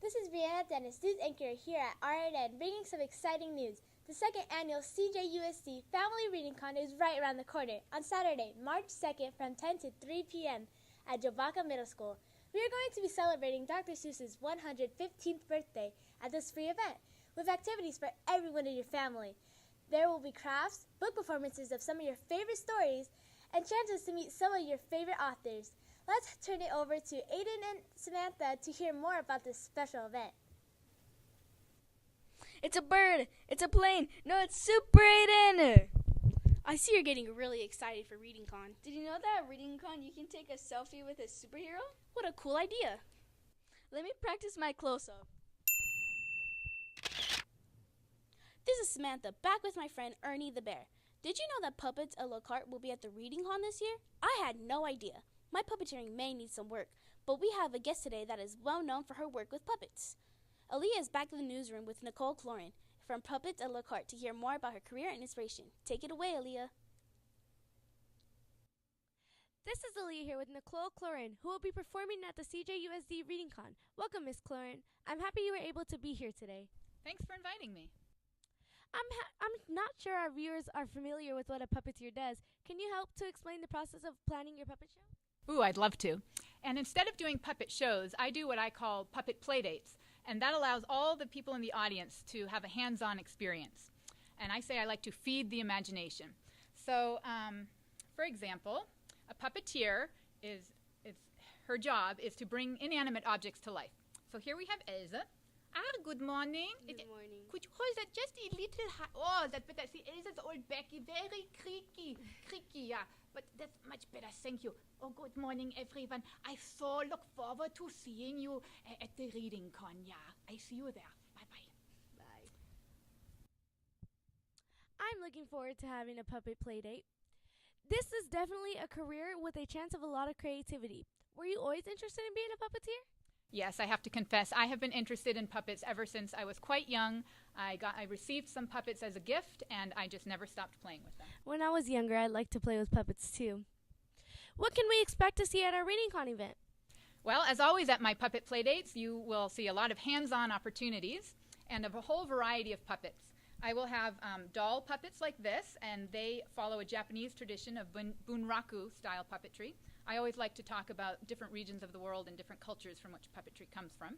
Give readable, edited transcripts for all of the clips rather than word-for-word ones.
This is Brianna Dennis, news anchor here at RNN, bringing some exciting news. The second annual CJUSD Family Reading Con is right around the corner on Saturday, March 2nd from 10 to 3 p.m. at Jobaca Middle School. We are going to be celebrating Dr. Seuss's 115th birthday at this free event with activities for everyone in your family. There will be crafts, book performances of some of your favorite stories, and chances to meet some of your favorite authors. Let's turn it over to Aiden and Samantha to hear more about this special event. It's a bird! It's a plane! No, it's Super Aiden! I see you're getting really excited for ReadingCon. Did you know that at ReadingCon you can take a selfie with a superhero? What a cool idea. Let me practice my close-up. This is Samantha, back with my friend Ernie the Bear. Did you know that Puppets à la carte will be at the ReadingCon this year? I had no idea. My puppeteering may need some work, but we have a guest today that is well known for her work with puppets. Aaliyah is back in the newsroom with Nicole Clorin from Puppets à la carte to hear more about her career and inspiration. Take it away, Aaliyah. This is Aaliyah here with Nicole Clorin, who will be performing at the CJUSD ReadingCon. Welcome, Miss Clorin. I'm happy you were able to be here today. Thanks for inviting me. I'm not sure our viewers are familiar with what a puppeteer does. Can you help to explain the process of planning your puppet show? Ooh, I'd love to. And instead of doing puppet shows, I do what I call puppet playdates. And that allows all the people in the audience to have a hands-on experience. And I say I like to feed the imagination. So, for example, a puppeteer her job is to bring inanimate objects to life. So here we have Elsa. Good morning. Good morning. Could you hold that just a little high? Oh, that's better. See, Elsa's old Becky, very creaky, yeah. But that's much better, thank you. Oh, good morning, everyone. I so look forward to seeing you at the ReadingCon. Yeah, I see you there. Bye-bye. Bye. I'm looking forward to having a puppet play date. This is definitely a career with a chance of a lot of creativity. Were you always interested in being a puppeteer? Yes, I have to confess, I have been interested in puppets ever since I was quite young. I received some puppets as a gift, and I just never stopped playing with them. When I was younger, I liked to play with puppets too. What can we expect to see at our ReadingCon event? Well, as always at my puppet playdates, you will see a lot of hands-on opportunities and of a whole variety of puppets. I will have doll puppets like this, and they follow a Japanese tradition of bunraku-style puppetry. I always like to talk about different regions of the world and different cultures from which puppetry comes from.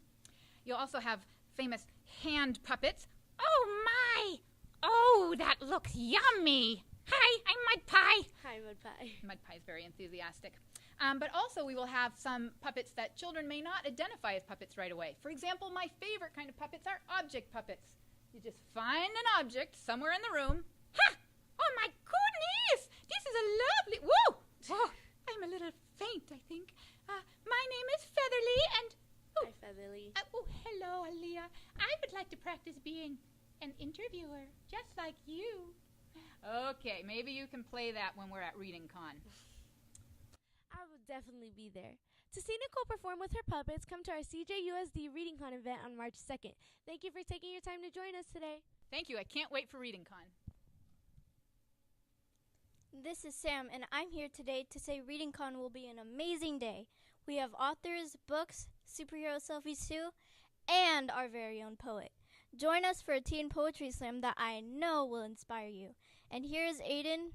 You'll also have famous hand puppets. Oh, my! Oh, that looks yummy! Hi, I'm Mud Pie. Hi, Mud Pie. Mud Pie is very enthusiastic. But also we will have some puppets that children may not identify as puppets right away. For example, my favorite kind of puppets are object puppets. You just find an object somewhere in the room. Ha! Oh, my goodness! This is a lovely... Whoa! Oh, I'm a little faint, I think. My name is Featherly, and... Hi, Featherly. Hello, Aaliyah. I would like to practice being an interviewer, just like you. Okay, maybe you can play that when we're at ReadingCon. I will definitely be there. To see Nicole perform with her puppets, come to our CJUSD ReadingCon event on March 2nd. Thank you for taking your time to join us today. Thank you. I can't wait for ReadingCon. This is Sam, and I'm here today to say ReadingCon will be an amazing day. We have authors, books, superhero selfies too, and our very own poet. Join us for a teen poetry slam that I know will inspire you. And here is Aiden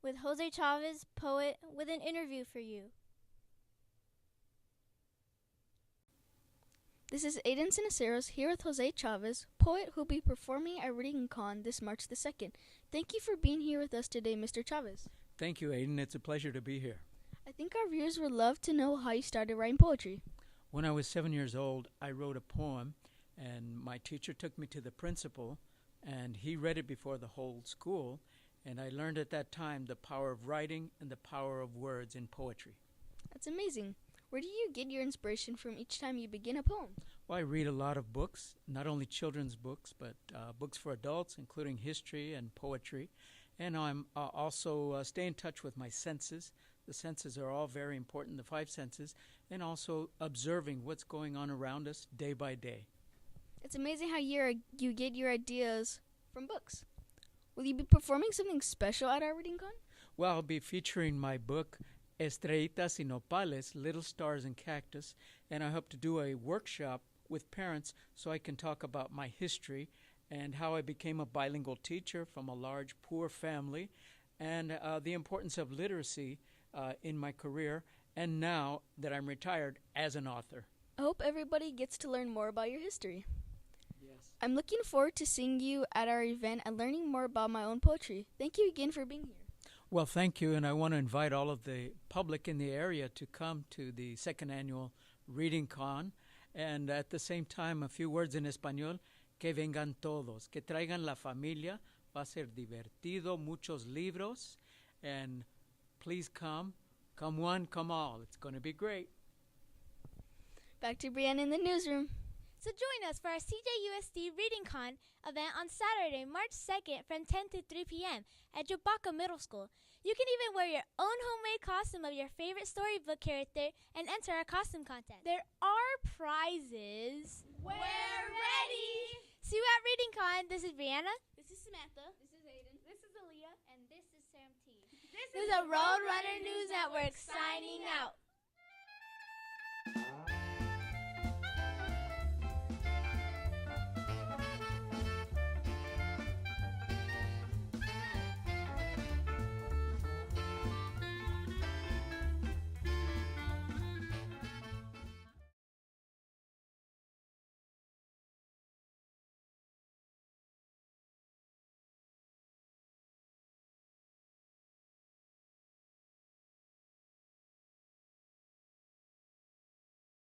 with Jose Chavez, poet, with an interview for you. This is Aiden Sinaceros here with Jose Chavez, poet who will be performing at ReadingCon this March the 2nd. Thank you for being here with us today, Mr. Chavez. Thank you, Aiden. It's a pleasure to be here. I think our viewers would love to know how you started writing poetry. When I was 7 years old, I wrote a poem, and my teacher took me to the principal, and he read it before the whole school, and I learned at that time the power of writing and the power of words in poetry. That's amazing. Where do you get your inspiration from each time you begin a poem? Well, I read a lot of books, not only children's books, but books for adults, including history and poetry. And I'm also stay in touch with my senses. The senses are all very important, the 5 senses, and also observing what's going on around us day by day. It's amazing how you get your ideas from books. Will you be performing something special at our ReadingCon? Well, I'll be featuring my book, Estrellitas y Nopales, Little Stars and Cactus, and I hope to do a workshop with parents so I can talk about my history and how I became a bilingual teacher from a large poor family, and the importance of literacy in my career, and now that I'm retired, as an author. I hope everybody gets to learn more about your history. Yes. I'm looking forward to seeing you at our event and learning more about my own poetry. Thank you again for being here. Well, thank you, and I want to invite all of the public in the area to come to the second annual Reading Con, and at the same time, a few words in español, que vengan todos, que traigan la familia, va a ser divertido, muchos libros, and please come one, come all, it's going to be great. Back to Brianna in the newsroom. So join us for our CJUSD Reading Con event on Saturday, March 2nd from 10 to 3 p.m. at Jobaca Middle School. You can even wear your own homemade costume of your favorite storybook character and enter our costume contest. There are prizes. We're ready! See you at Reading Con. This is Brianna. This is Samantha. This is Aiden. This is Aaliyah. And this is Sam T. This is a Roadrunner News Network signing out.